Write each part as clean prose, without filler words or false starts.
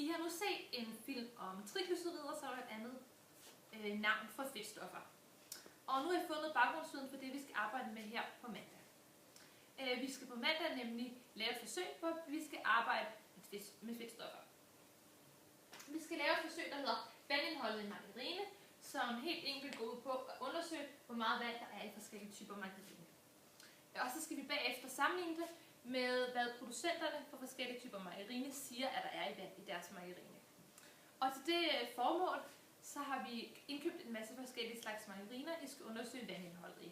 I har nu set en film om triglycerider, som er et andet navn for fedtstoffer. Og nu har jeg fundet baggrundsviden for det, vi skal arbejde med her på mandag. Vi skal på mandag nemlig lave et forsøg, hvor vi skal arbejde med fedtstoffer. Vi skal lave et forsøg, der hedder vandindholdet i margarine, som helt enkelt går ud på at undersøge, hvor meget vand der er i forskellige typer margarine. Og så skal vi bagefter sammenligne det med, hvad producenterne for forskellige typer margarine siger, at der er i vand i deres margarine. Og til det formål, så har vi indkøbt en masse forskellige slags margariner, I skal undersøge vandindholdet i.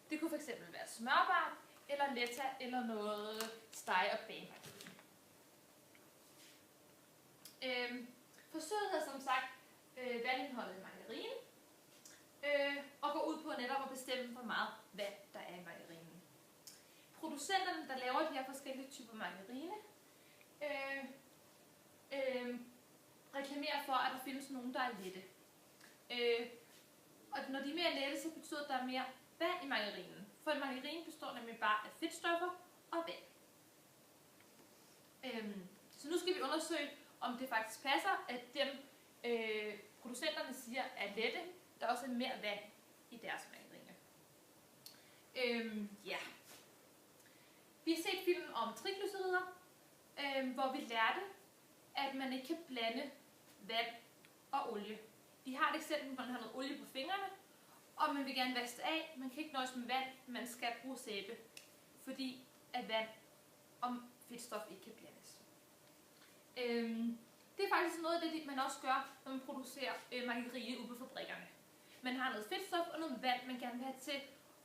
Det kunne fx være smørbar, eller letta, eller noget steg- og bagemargarine. Forsøget hedder som sagt vandindholdet i margarine, og går ud på netop at bestemme, hvor meget vand der er i margarinen. Producenterne, der laver de her forskellige typer margarine, reklamerer for, at der findes nogen, der er lette. Og når de er mere lette, så betyder det, at der er mere vand i margarinen. For en margarine består nemlig bare af fedtstoffer og vand. Så nu skal vi undersøge, om det faktisk passer, at dem producenterne siger er lette, der også er mere vand i deres margarine. Ja. Vi har set filmen om triglycerider, hvor vi lærte, at man ikke kan blande vand og olie. Vi har et eksempel, hvor man har noget olie på fingrene, og man vil gerne vaske af. Man kan ikke nøjes med vand, man skal bruge sæbe, fordi at vand og fedtstof ikke kan blandes. Det er faktisk noget af det, man også gør, når man producerer margarine ude på fabrikkerne. Man har noget fedtstof og noget vand, man gerne vil have til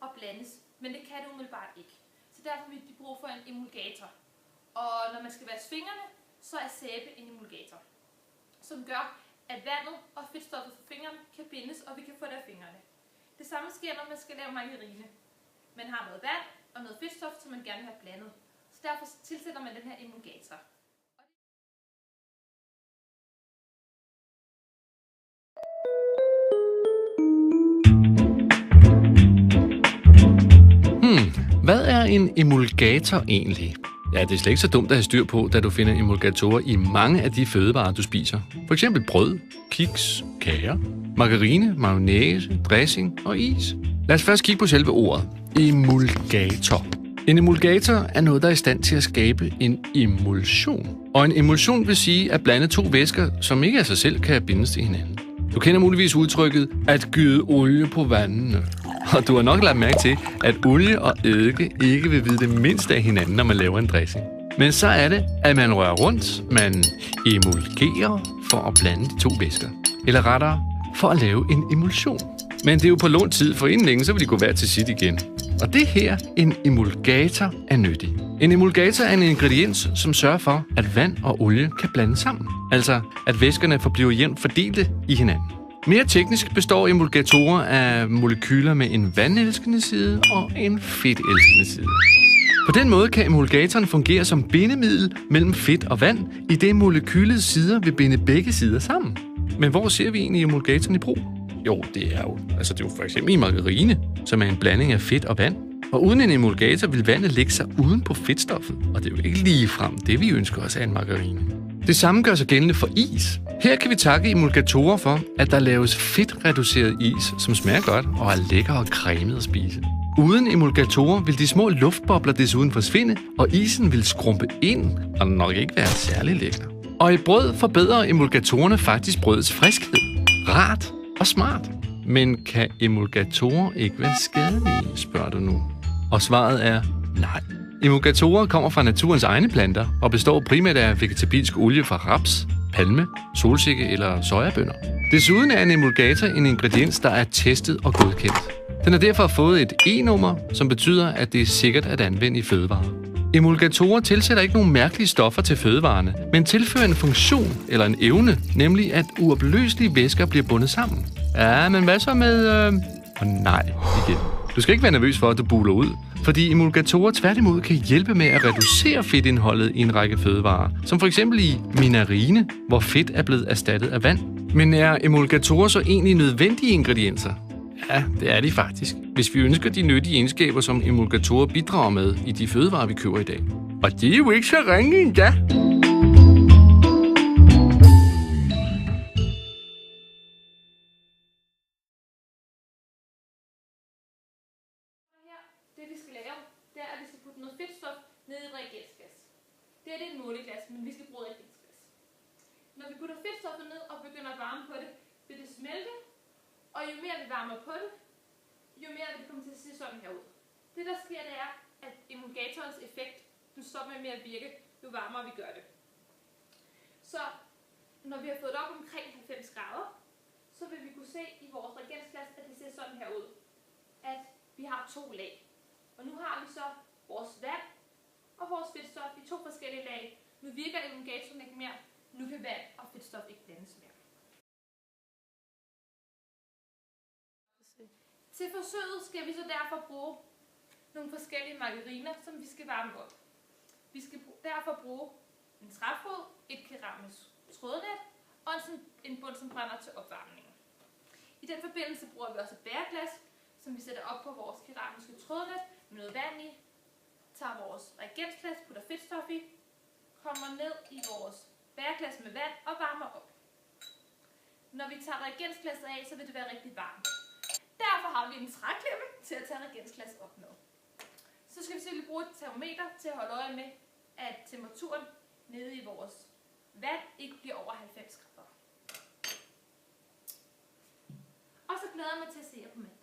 at blandes, men det kan det umiddelbart ikke. Så derfor vil de bruge for en emulgator. Og når man skal vaske fingrene, så er sæbe en emulgator, som gør, at vandet og fedtstoffet fra fingrene kan bindes, og vi kan få det af fingrene. Det samme sker, når man skal lave margarine. Man har noget vand og noget fedtstof, som man gerne vil have blandet. Så derfor tilsætter man den her emulgator. Hvad er en emulgator egentlig? Ja, det er slet ikke så dumt at have styr på, da du finder emulgatorer i mange af de fødevarer, du spiser. For eksempel brød, kiks, kager, margarine, mayonnaise, dressing og is. Lad os først kigge på selve ordet. Emulgator. En emulgator er noget, der er i stand til at skabe en emulsion. Og en emulsion vil sige at blande to væsker, som ikke af sig selv kan bindes til hinanden. Du kender muligvis udtrykket at gyde olie på vandene. Og du har nok lagt mærke til, at olie og eddike ikke vil vide det mindste af hinanden, når man laver en dressing. Men så er det, at man rører rundt, man emulgerer for at blande de to væsker. Eller rettere, for at lave en emulsion. Men det er jo på lånt tid, for inden længe, så vil de gå hver til sit igen. Og det her, en emulgator, er nyttig. En emulgator er en ingrediens, som sørger for, at vand og olie kan blande sammen. Altså, at væskerne forbliver jævnt fordelte i hinanden. Mere teknisk består emulgatorer af molekyler med en vandelskende side og en fedtelskende side. På den måde kan emulgatoren fungere som bindemiddel mellem fedt og vand, i det molekylets sider vil binde begge sider sammen. Men hvor ser vi egentlig emulgatoren i brug? Jo, det er jo for eksempel i margarine, som er en blanding af fedt og vand. Og uden en emulgator vil vandet lægge sig uden på fedtstoffet, og det er jo ikke ligefrem det, vi ønsker os af en margarine. Det samme gør sig gældende for is. Her kan vi takke emulgatorer for, at der laves fedtreduceret is, som smager godt og er lækker og cremet at spise. Uden emulgatorer vil de små luftbobler desuden forsvinde, og isen vil skrumpe ind og nok ikke være særlig lækker. Og i brød forbedrer emulgatorerne faktisk brødets friskhed. Rart og smart. Men kan emulgatorer ikke være skadelige, spørger du nu? Og svaret er nej. Emulgatorer kommer fra naturens egne planter og består primært af vegetabilsk olie fra raps, palme, solsikke eller sojabønner. Desuden er en emulgator en ingrediens, der er testet og godkendt. Den har derfor fået et E-nummer, som betyder, at det er sikkert at anvende i fødevarer. Emulgatorer tilsætter ikke nogen mærkelige stoffer til fødevarerne, men tilfører en funktion eller en evne, nemlig at uopløselige væsker bliver bundet sammen. Ja, men hvad så med... nej, igen. Du skal ikke være nervøs for, at du buler ud, fordi emulgatorer tværtimod kan hjælpe med at reducere fedtindholdet i en række fødevarer, som for eksempel i minarine, hvor fedt er blevet erstattet af vand. Men er emulgatorer så egentlig nødvendige ingredienser? Ja, det er de faktisk, hvis vi ønsker de nyttige egenskaber, som emulgatorer bidrager med i de fødevarer, vi køber i dag. Og det er jo ikke så ringe endda. det er et måleglas, men vi skal bruge reagensglas. Når vi putter fedtstoffet ned og begynder at varme på det, vil det smelte, og jo mere vi varmer på det, jo mere vil det komme til at se sådan her ud. Det der sker, det er, at emulgatorens effekt, du stopper med at virke, jo varmere vi gør det. Så når vi har fået det op omkring 90 grader, så vil vi kunne se i vores reagensglas, at det ser sådan her ud. At vi har 2 lag. Og nu har vi så vores vand og vores fedtstof i 2 forskellige lag. Nu virker emulgatoren ikke mere. Nu kan vand og fedtstof ikke blandes mere. Til forsøget skal vi så derfor bruge nogle forskellige margariner, som vi skal varme op. Vi skal derfor bruge en træfod, et keramisk trådnet og en bund, som brænder til opvarmningen. I den forbindelse bruger vi også et bæreglas, som vi sætter op på vores keramiske trådnet med noget vand i, tager vores reagensglas, putter fedtstof i, kommer ned i vores bæreglas med vand og varmer op. Når vi tager reagensglasset af, så vil det være rigtig varmt. Derfor har vi en træklippe til at tage reagensglas op med. Så skal vi selvfølgelig bruge et termometer til at holde øje med, at temperaturen nede i vores vand ikke bliver over 90 grader. Og så glæder jeg mig til at se jer på mandag.